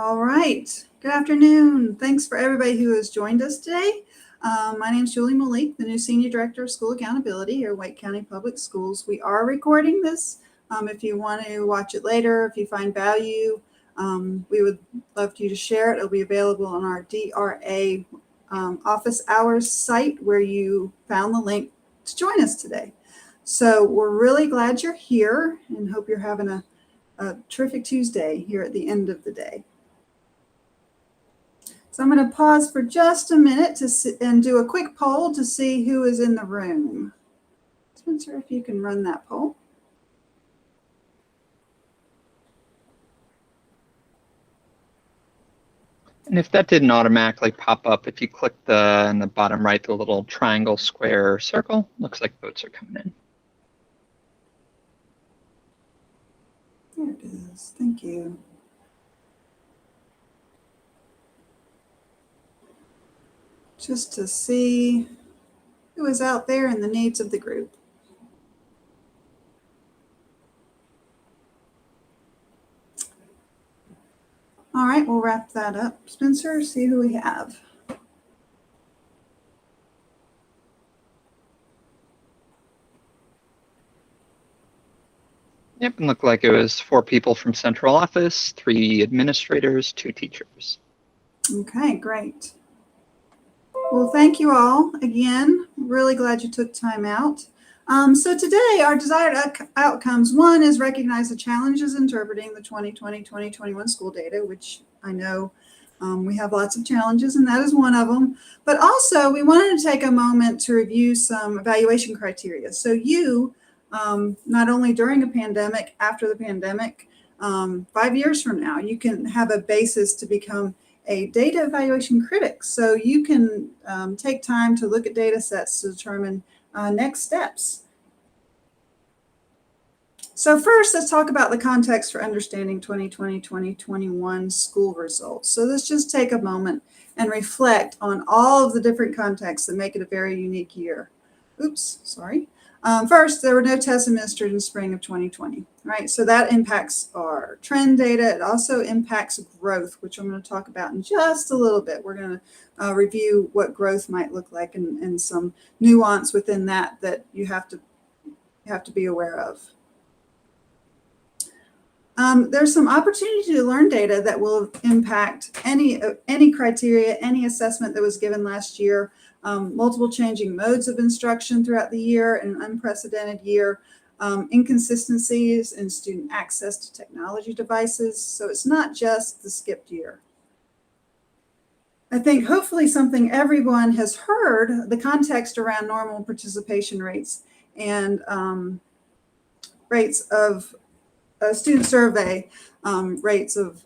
All right. Good afternoon. Thanks for everybody who has joined us today. My name is Julie Molique, the new Senior Director of School Accountability here at Wake County Public Schools. We are recording this. If you want to watch it later, if you find value, we would love for you to share it. It'll be available on our DRA office hours site where you found the link to join us today. So we're really glad you're here and hope you're having a terrific Tuesday here at the end of the day. So I'm going to pause for just a minute and do a quick poll to see who is in the room. Spencer, if you can run that poll. And if that didn't automatically pop up, if you click in the bottom right, the little triangle, square, circle, looks like votes are coming in. There it is. Thank you. Just to see who is out there and the needs of the group. All right, we'll wrap that up. Spencer, see who we have. Yep, and looked like it was 4 people from central office, 3 administrators, 2 teachers. Okay, great. Well, thank you all again. Really glad you took time out. So today our desired outcomes, one is recognize the challenges interpreting the 2020-2021 school data, which I know we have lots of challenges and that is one of them. But also we wanted to take a moment to review some evaluation criteria. So you, not only during a pandemic, after the pandemic, 5 years from now, you can have a basis to become a data evaluation critic. So you can take time to look at data sets to determine next steps. So first, let's talk about the context for understanding 2020-2021 school results. So let's just take a moment and reflect on all of the different contexts that make it a very unique year. Oops, sorry. First, there were no tests administered in spring of 2020, right? So that impacts our trend data. It also impacts growth, which I'm going to talk about in just a little bit. We're going to review what growth might look like and some nuance within that you have to be aware of. There's some opportunity to learn data that will impact any criteria, any assessment that was given last year. Multiple changing modes of instruction throughout the year, an unprecedented year, inconsistencies in student access to technology devices. So it's not just the skipped year. I think hopefully something everyone has heard, the context around normal participation rates and rates of student survey, rates of,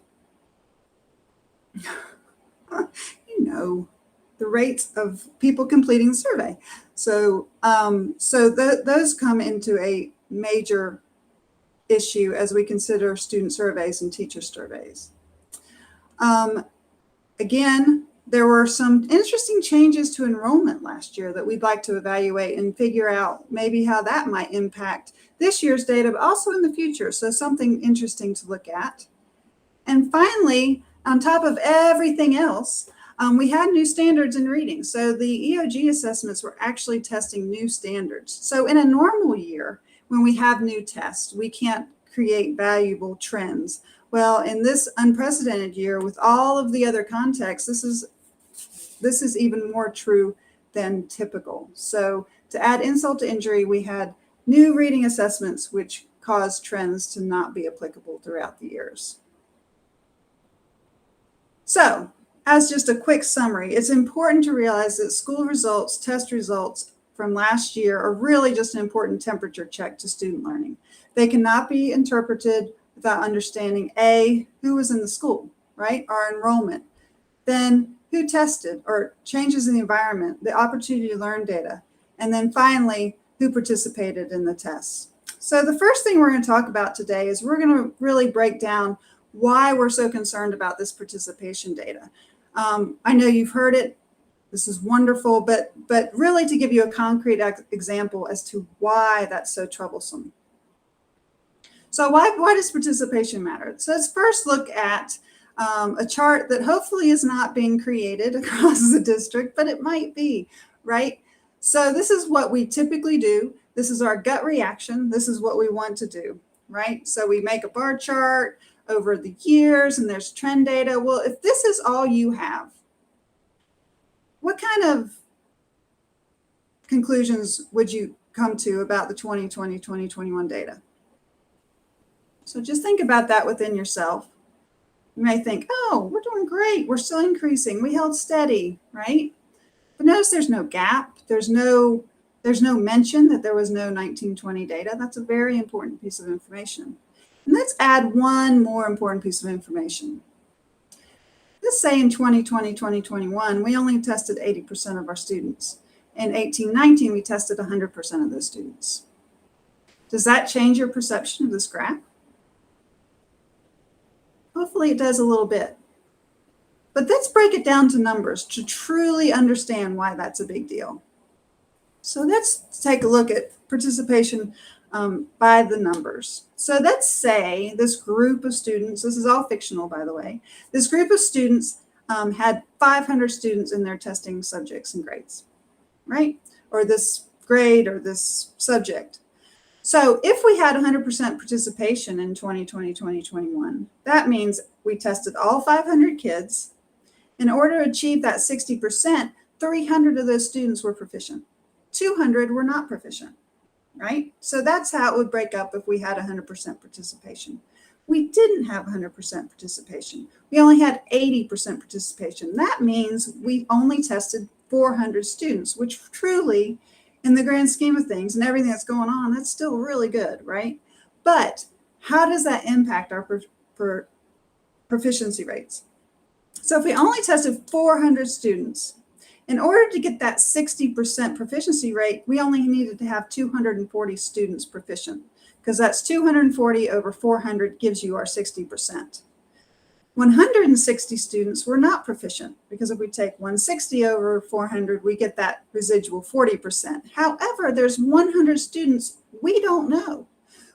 the rates of people completing the survey. So, those come into a major issue as we consider student surveys and teacher surveys. Again, there were some interesting changes to enrollment last year that we'd like to evaluate and figure out maybe how that might impact this year's data, but also in the future. So something interesting to look at. And finally, on top of everything else, we had new standards in reading. So the EOG assessments were actually testing new standards. So in a normal year, when we have new tests, we can't create valuable trends. Well, in this unprecedented year, with all of the other contexts, this is even more true than typical. So to add insult to injury, we had new reading assessments, which caused trends to not be applicable throughout the years. So, as just a quick summary, it's important to realize that school results, test results from last year are really just an important temperature check to student learning. They cannot be interpreted without understanding A, who was in the school, right? Our enrollment. Then who tested or changes in the environment, the opportunity to learn data. And then finally, who participated in the tests. So the first thing we're going to talk about today is we're going to really break down why we're so concerned about this participation data. I know you've heard it. This is wonderful, but really to give you a concrete example as to why that's so troublesome. So why does participation matter? So let's first look at a chart that hopefully is not being created across the district, but it might be, right? So this is what we typically do. This is our gut reaction. This is what we want to do, right? So we make a bar chart over the years and there's trend data. Well, if this is all you have, what kind of conclusions would you come to about the 2020, 2021 data? So just think about that within yourself. You may think, oh, we're doing great. We're still increasing. We held steady, right? But notice there's no gap. There's no mention that there was no 1920 data. That's a very important piece of information. And let's add one more important piece of information. Let's say in 2020, 2021, we only tested 80% of our students. In 1819, we tested 100% of those students. Does that change your perception of this graph? Hopefully it does a little bit. But let's break it down to numbers to truly understand why that's a big deal. So let's take a look at participation by the numbers. So let's say this group of students, this is all fictional, by the way, this group of students had 500 students in their testing subjects and grades, right? Or this grade or this subject. So if we had 100% participation in 2020, 2021, that means we tested all 500 kids. In order to achieve that 60%, 300 of those students were proficient. 200 were not proficient, right? So that's how it would break up if we had 100% participation. We didn't have 100% participation. We only had 80% participation. That means we only tested 400 students, which truly, in the grand scheme of things and everything that's going on, that's still really good, right? But how does that impact our proficiency rates? So if we only tested 400 students, in order to get that 60% proficiency rate, we only needed to have 240 students proficient, because that's 240 over 400 gives you our 60%. 160 students were not proficient, because if we take 160 over 400, we get that residual 40%. However, there's 100 students we don't know.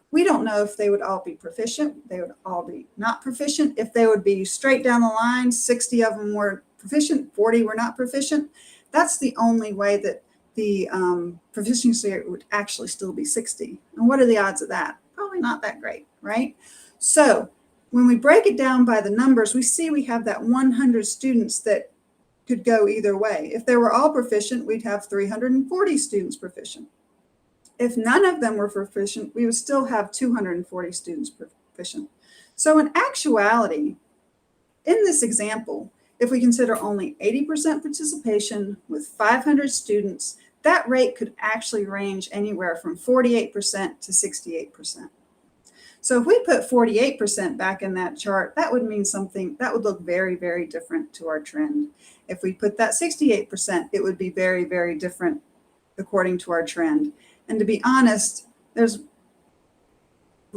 We don't know if they would all be proficient, they would all be not proficient, if they would be straight down the line, 60 of them were proficient, 40 were not proficient. That's the only way that the proficiency rate would actually still be 60. And what are the odds of that? Probably not that great, right? So when we break it down by the numbers, we see we have that 100 students that could go either way. If they were all proficient, we'd have 340 students proficient. If none of them were proficient, we would still have 240 students proficient. So in actuality, in this example, if we consider only 80% participation with 500 students, that rate could actually range anywhere from 48% to 68%. So if we put 48% back in that chart, that would mean something that would look very, very different to our trend. If we put that 68%, it would be very, very different according to our trend. And to be honest, there's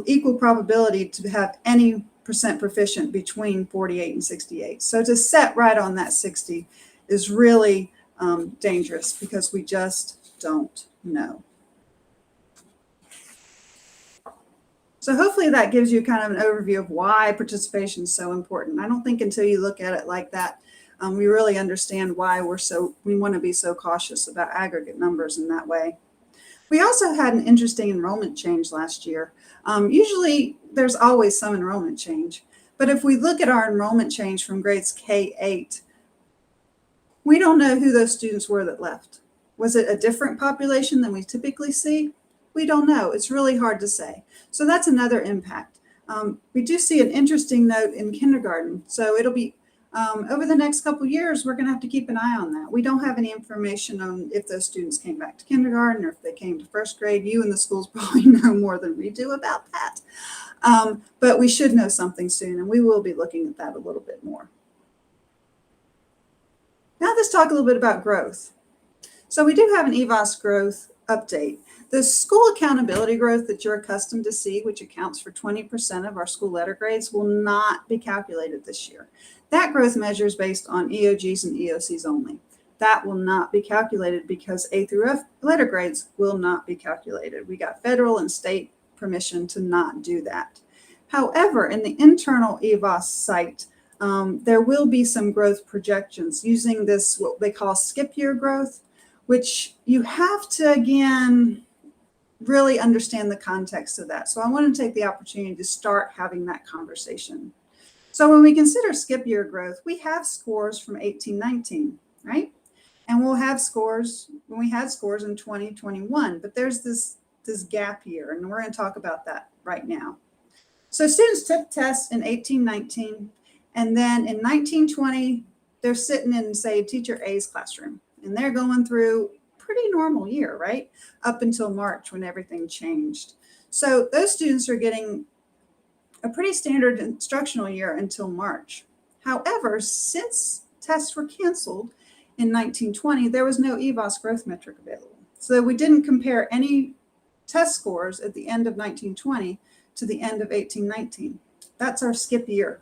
equal probability to have any percent proficient between 48 and 68. So to set right on that 60 is really dangerous, because we just don't know. So hopefully that gives you kind of an overview of why participation is so important. I don't think until you look at it like that, we really understand why we want to be so cautious about aggregate numbers in that way. We also had an interesting enrollment change last year. Usually there's always some enrollment change, but if we look at our enrollment change from grades K-8, we don't know who those students were that left. Was it a different population than we typically see? We don't know. It's really hard to say. So that's another impact. We do see an interesting note in kindergarten. So it'll be over the next couple of years, we're going to have to keep an eye on that. We don't have any information on if those students came back to kindergarten or if they came to first grade. You and the schools probably know more than we do about that. But we should know something soon, and we will be looking at that a little bit more. Now let's talk a little bit about growth. So we do have an EVOS growth update. The school accountability growth that you're accustomed to see, which accounts for 20% of our school letter grades, will not be calculated this year. That growth measure is based on EOGs and EOCs only. That will not be calculated because A through F letter grades will not be calculated. We got federal and state permission to not do that. However, in the internal EVOS site, there will be some growth projections using this, what they call skip year growth, which you have to, again, really understand the context of that. So I want to take the opportunity to start having that conversation. So when we consider skip year growth, we have scores from 1819, right? And we'll have scores when we had scores in 2021, but there's this gap year, and we're going to talk about that right now. So students took tests in 1819, and then in 1920, they're sitting in, say, teacher A's classroom, and they're going through pretty normal year, right? Up until March when everything changed. So those students are getting a pretty standard instructional year until March. However, since tests were canceled in 1920, there was no EVOS growth metric available. So we didn't compare any test scores at the end of 1920 to the end of 1819. That's our skip year.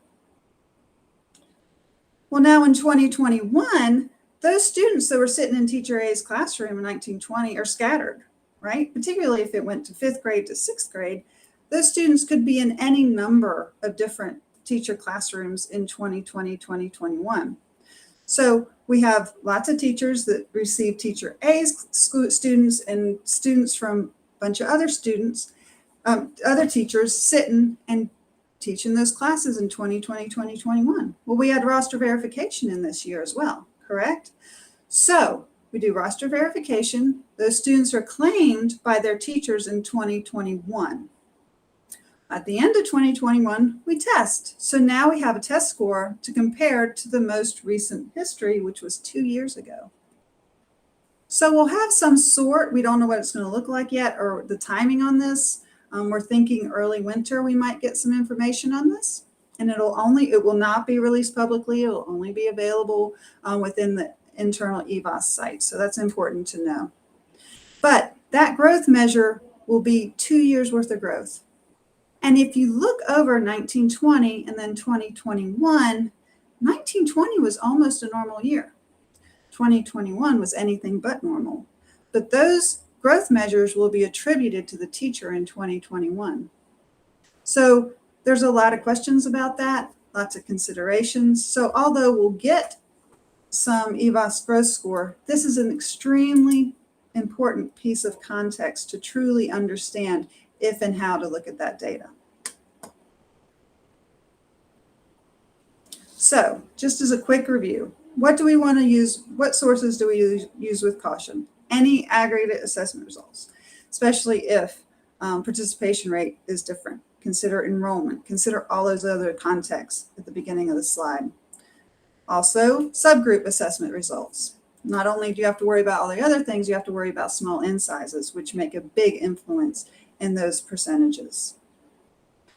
Well, now in 2021, those students that were sitting in teacher A's classroom in 1920 are scattered, right? Particularly if it went to 5th grade to 6th grade, those students could be in any number of different teacher classrooms in 2020, 2021. So we have lots of teachers that receive teacher A's students and students from a bunch of other students, other teachers sitting and teaching those classes in 2020, 2021. Well, we had roster verification in this year as well, correct? So we do roster verification. Those students are claimed by their teachers in 2021. At the end of 2021, we test. So now we have a test score to compare to the most recent history, which was 2 years ago. So we'll have some sort, we don't know what it's going to look like yet or the timing on this. We're thinking early winter, we might get some information on this, and it will not be released publicly. It'll only be available within the internal EVOS site. So that's important to know. But that growth measure will be 2 years worth of growth. And if you look over 1920 and then 2021, 1920 was almost a normal year. 2021 was anything but normal. But those growth measures will be attributed to the teacher in 2021. So there's a lot of questions about that, lots of considerations. So although we'll get some EVOS growth score, this is an extremely important piece of context to truly understand if and how to look at that data. So just as a quick review, what do we want to use? What sources do we use with caution? Any aggregate assessment results, especially if participation rate is different. Consider enrollment. Consider all those other contexts at the beginning of the slide. Also, subgroup assessment results. Not only do you have to worry about all the other things, you have to worry about small n sizes, which make a big influence in those percentages.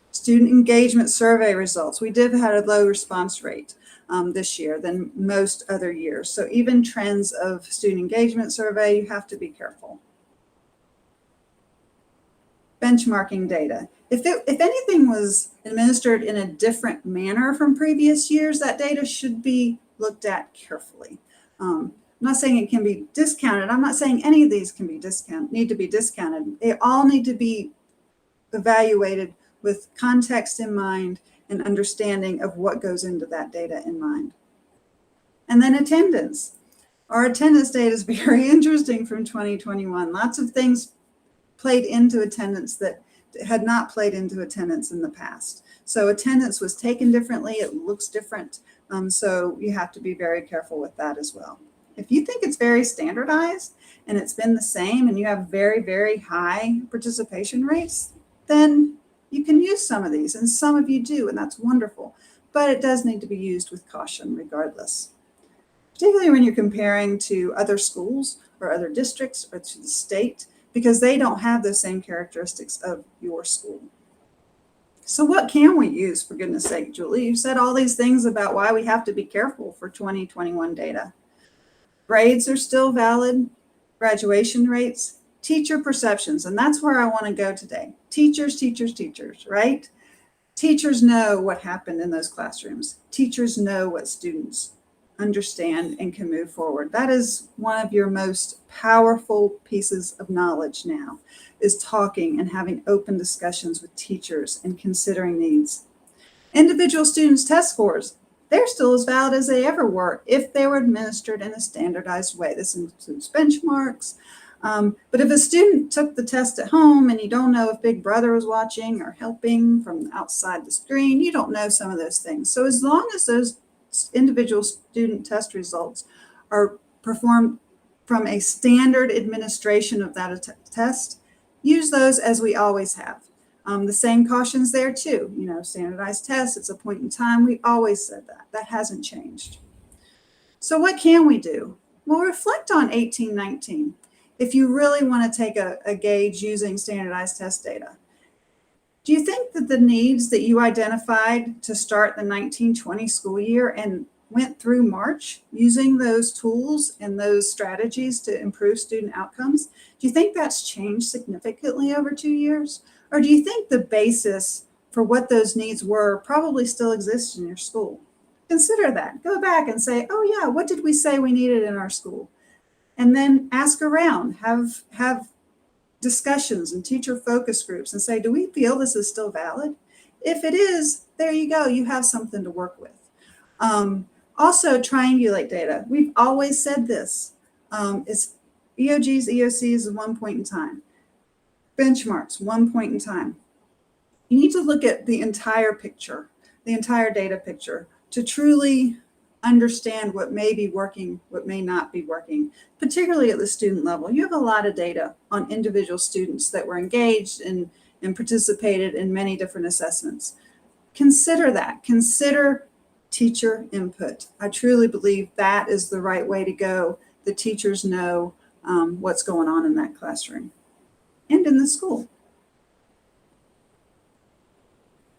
Student engagement survey results. We did have a low response rate this year than most other years. So even trends of student engagement survey, you have to be careful. Benchmarking data. If anything was administered in a different manner from previous years, that data should be looked at carefully. I'm not saying it can be discounted. I'm not saying any of these can be need to be discounted. They all need to be evaluated with context in mind and understanding of what goes into that data in mind. And then attendance. Our attendance data is very interesting from 2021. Lots of things played into attendance that had not played into attendance in the past. So attendance was taken differently. It looks different. So you have to be very careful with that as well. If you think it's very standardized and it's been the same and you have very, very high participation rates, then you can use some of these, and some of you do, and that's wonderful. But it does need to be used with caution regardless, particularly when you're comparing to other schools or other districts or to the state, because they don't have the same characteristics of your school. So what can we use, for goodness sake, Julie? You said all these things about why we have to be careful for 2021 data. Grades are still valid, graduation rates, teacher perceptions, and that's where I want to go today. Teachers, teachers, teachers, right? Teachers know what happened in those classrooms. Teachers know what students understand and can move forward. That is one of your most powerful pieces of knowledge now, is talking and having open discussions with teachers and considering needs. Individual students' test scores. they're still as valid as they ever were if they were administered in a standardized way. This includes benchmarks. But if a student took the test at home and you don't know if Big Brother was watching or helping from outside the screen, you don't know some of those things. So as long as those individual student test results are performed from a standard administration of that test, use those as we always have. The same cautions there too. You know, standardized tests, it's a point in time. We always said that. That hasn't changed. So what can we do? Well, reflect on 1819 if you really want to take a gauge using standardized test data. Do you think that the needs that you identified to start the 1920 school year and went through March using those tools and those strategies to improve student outcomes, do you think that's changed significantly over 2 years? Or do you think the basis for what those needs were probably still exists in your school? Consider that. Go back and say, oh yeah, what did we say we needed in our school? And then ask around, have discussions and teacher focus groups and say, do we feel this is still valid? If it is, there you go, you have something to work with. Also, triangulate data. We've always said this. It's EOGs, EOCs at one point in time. Benchmarks, one point in time. You need to look at the entire picture, the entire data picture, to truly understand what may be working, what may not be working, particularly at the student level. You have a lot of data on individual students that were engaged and participated in many different assessments. Consider that. Consider teacher input. I truly believe that is the right way to go. The teachers know what's going on in that classroom and in the school.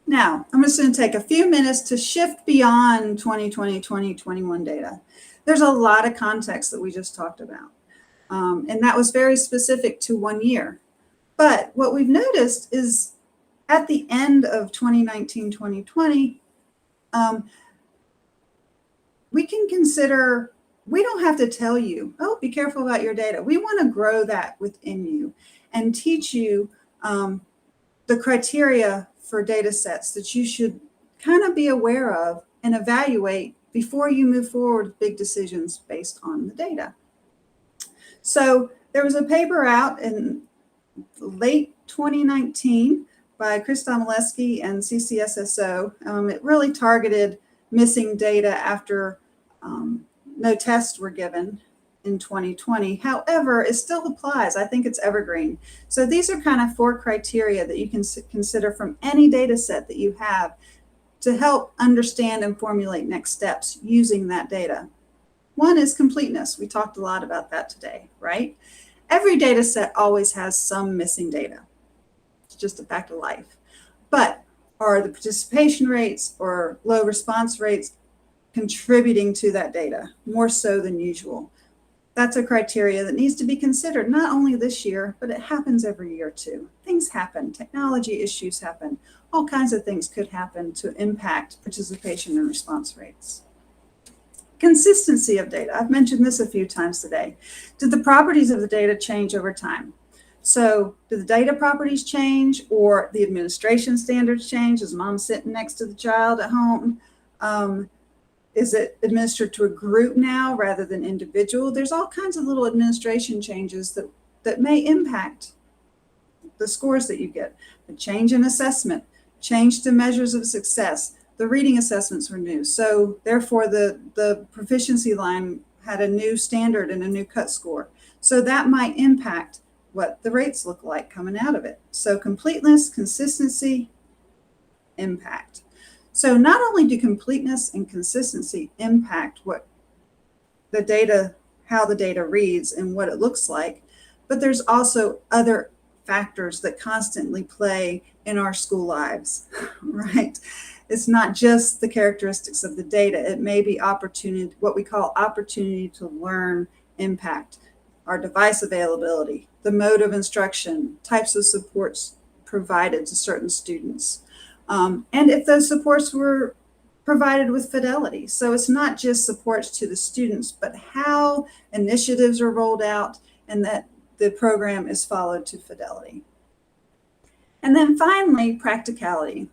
Now, I'm just going to take a few minutes to shift beyond 2020, 2021 data. There's a lot of context that we just talked about, and that was very specific to 1 year. But what we've noticed is at the end of 2019, 2020, we can consider, we don't have to tell you, oh, be careful about your data. We want to grow that within you and teach you the criteria for data sets that you should kind of be aware of and evaluate before you move forward with big decisions based on the data. So there was a paper out in late 2019 by Julie Molique and CCSSO. It really targeted missing data after no tests were given in 2020. However, it still applies. I think it's evergreen. So these are kind of 4 criteria that you can consider from any data set that you have to help understand and formulate next steps using that data. One is completeness. We talked a lot about that today, right? Every data set always has some missing data. It's just a fact of life. But are the participation rates or low response rates contributing to that data more so than usual? That's a criteria that needs to be considered not only this year, but it happens every year too. Things happen, technology issues happen, all kinds of things could happen to impact participation and response rates. Consistency of data. I've mentioned this a few times today. Did the properties of the data change over time? So do the data properties change or the administration standards change? Is mom sitting next to the child at home? Is it administered to a group now rather than individual? There's all kinds of little administration changes that may impact the scores that you get. The change in assessment, change to measures of success. The reading assessments were new. So therefore the proficiency line had a new standard and a new cut score. So that might impact what the rates look like coming out of it. So completeness, consistency, impact. So not only do completeness and consistency impact what the data, how the data reads and what it looks like, but there's also other factors that constantly play in our school lives, right? It's not just the characteristics of the data. It may be opportunity, what we call opportunity to learn impact, our device availability, the mode of instruction, types of supports provided to certain students. And if those supports were provided with fidelity. So it's not just supports to the students, but how initiatives are rolled out and that the program is followed to fidelity. And then finally, practicality.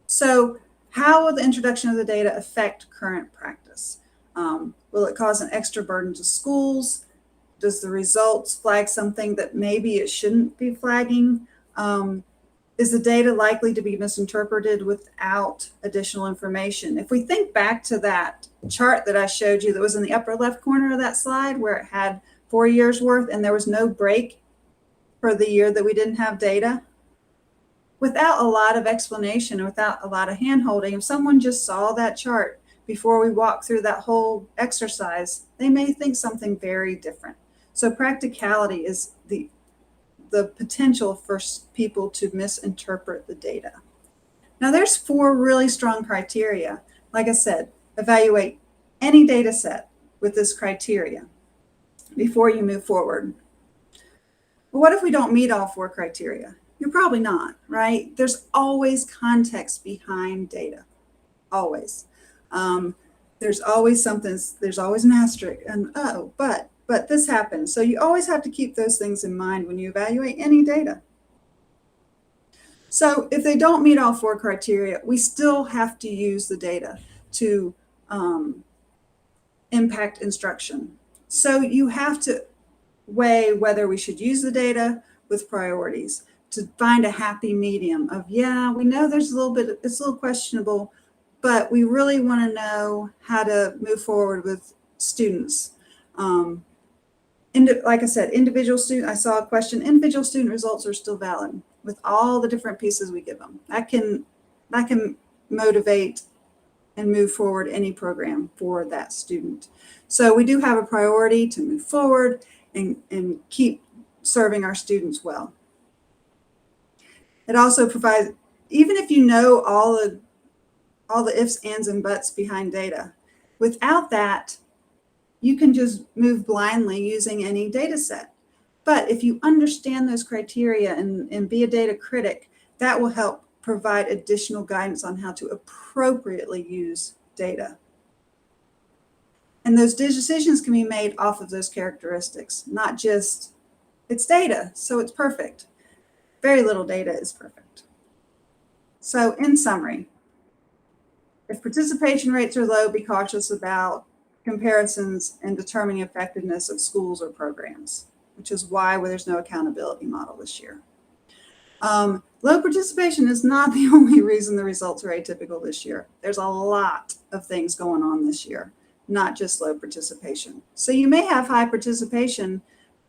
So How will the introduction of the data affect current practice? Will it cause an extra burden to schools? Does the results flag something that maybe it shouldn't be flagging? Is the data likely to be misinterpreted without additional information? If we think back to that chart that I showed you that was in the upper left corner of that slide where it had 4 years worth and there was no break for the year that we didn't have data, without a lot of explanation, without a lot of hand-holding, if someone just saw that chart before we walk through that whole exercise, they may think something very different. So practicality is the potential for people to misinterpret the data. Now there's 4 really strong criteria. Like I said, evaluate any data set with this criteria before you move forward. But what if we don't meet all 4 criteria? You're probably not, right? There's always context behind data, always. There's always something, there's always an asterisk, and but this happens. So you always have to keep those things in mind when you evaluate any data. So if they don't meet all 4 criteria, we still have to use the data to impact instruction. So you have to weigh whether we should use the data with priorities to find a happy medium of, yeah, we know there's a little bit, it's a little questionable, but we really want to know how to move forward with students. Like I said, individual student, I saw a question, individual student results are still valid with all the different pieces we give them. That can motivate and move forward any program for that student. So we do have a priority to move forward and keep serving our students well. It also provides, even if you know all the ifs, ands, and buts behind data, without that, you can just move blindly using any data set. But if you understand those criteria and be a data critic, that will help provide additional guidance on how to appropriately use data. And those decisions can be made off of those characteristics, not just, it's data, so it's perfect. Very little data is perfect. So in summary, if participation rates are low, be cautious about comparisons and determining effectiveness of schools or programs, which is why there's no accountability model this year. Low participation is not the only reason the results are atypical this year. There's a lot of things going on this year, not just low participation. So you may have high participation,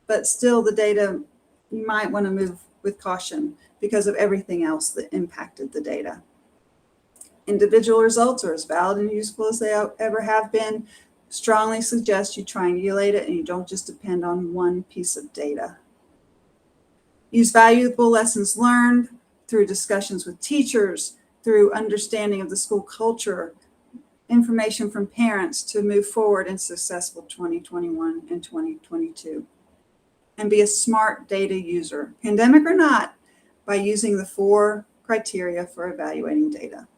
but still the data, you might want to move with caution because of everything else that impacted the data. Individual results are as valid and useful as they ever have been. Strongly suggest you triangulate it and you don't just depend on one piece of data. Use valuable lessons learned through discussions with teachers, through understanding of the school culture, information from parents to move forward in successful 2021 and 2022. And be a smart data user, pandemic or not, by using the 4 criteria for evaluating data.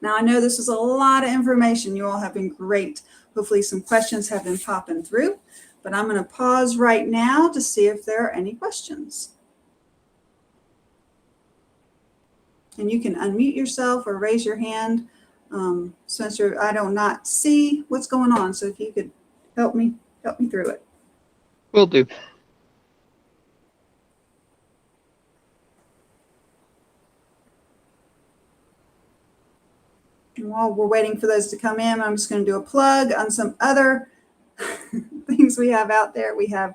Now, I know this is a lot of information. You all have been great. Hopefully some questions have been popping through, but I'm going to pause right now to see if there are any questions. And you can unmute yourself or raise your hand. Spencer, I do not see what's going on, so if you could help me through it. Will do. And while we're waiting for those to come in, I'm just going to do a plug on some other things we have out there. We have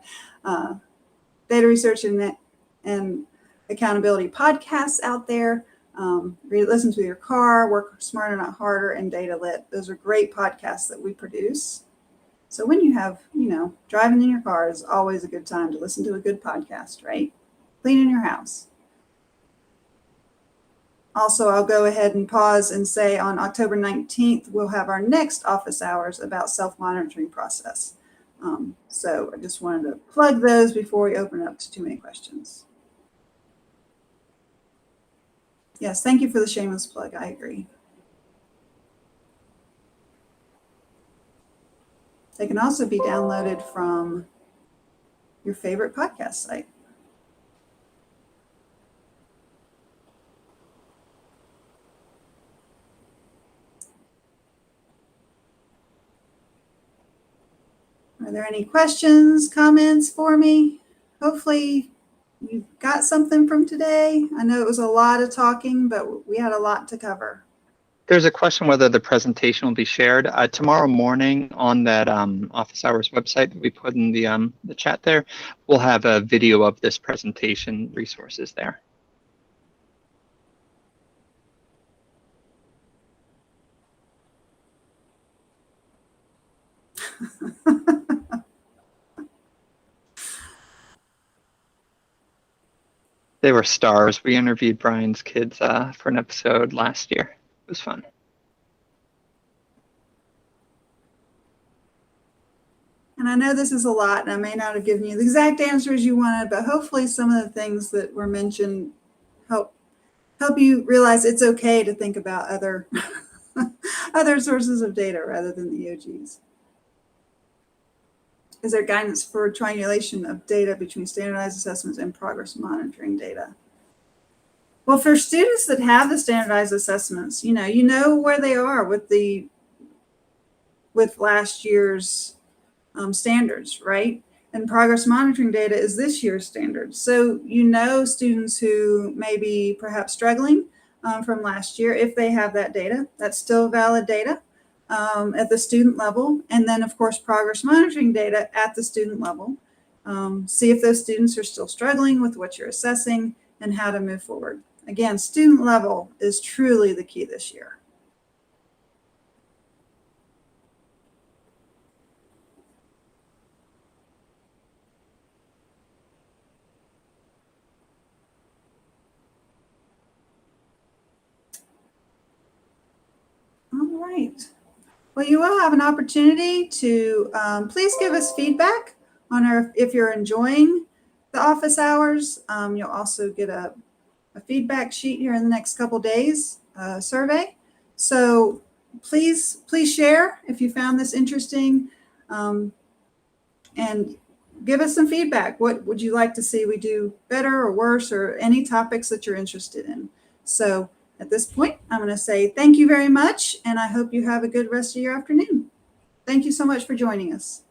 data research and accountability podcasts out there. Listen to your car, Work Smarter, Not Harder, and Data Lit. Those are great podcasts that we produce. So when you have, driving in your car is always a good time to listen to a good podcast, right? Cleaning your house. Also, I'll go ahead and pause and say on October 19th, we'll have our next office hours about self-monitoring process. So I just wanted to plug those before we open up to too many questions. Yes, thank you for the shameless plug. I agree. They can also be downloaded from your favorite podcast site. Are there any questions, comments for me? Hopefully you got something from today. I know it was a lot of talking, but we had a lot to cover. There's a question whether the presentation will be shared tomorrow morning on that office hours website that we put in the chat there. We'll have a video of this presentation resources there. They were stars. We interviewed Brian's kids for an episode last year. It was fun. And I know this is a lot, and I may not have given you the exact answers you wanted, but hopefully some of the things that were mentioned help you realize it's okay to think about other other sources of data rather than the EOGs. Is there guidance for triangulation of data between standardized assessments and progress monitoring data? Well, for students that have the standardized assessments, you know where they are with last year's standards, right? And progress monitoring data is this year's standards. So students who may be perhaps struggling from last year, if they have that data, that's still valid data at the student level. And then, of course, progress monitoring data at the student level. See if those students are still struggling with what you're assessing and how to move forward. Again, student level is truly the key this year. All right. Well, you will have an opportunity to please give us feedback on if you're enjoying the office hours. You'll also get a feedback sheet here in the next couple days, survey. So please share if you found this interesting, and give us some feedback. What would you like to see we do better or worse, or any topics that you're interested in? So at this point, I'm going to say thank you very much, and I hope you have a good rest of your afternoon. Thank you so much for joining us.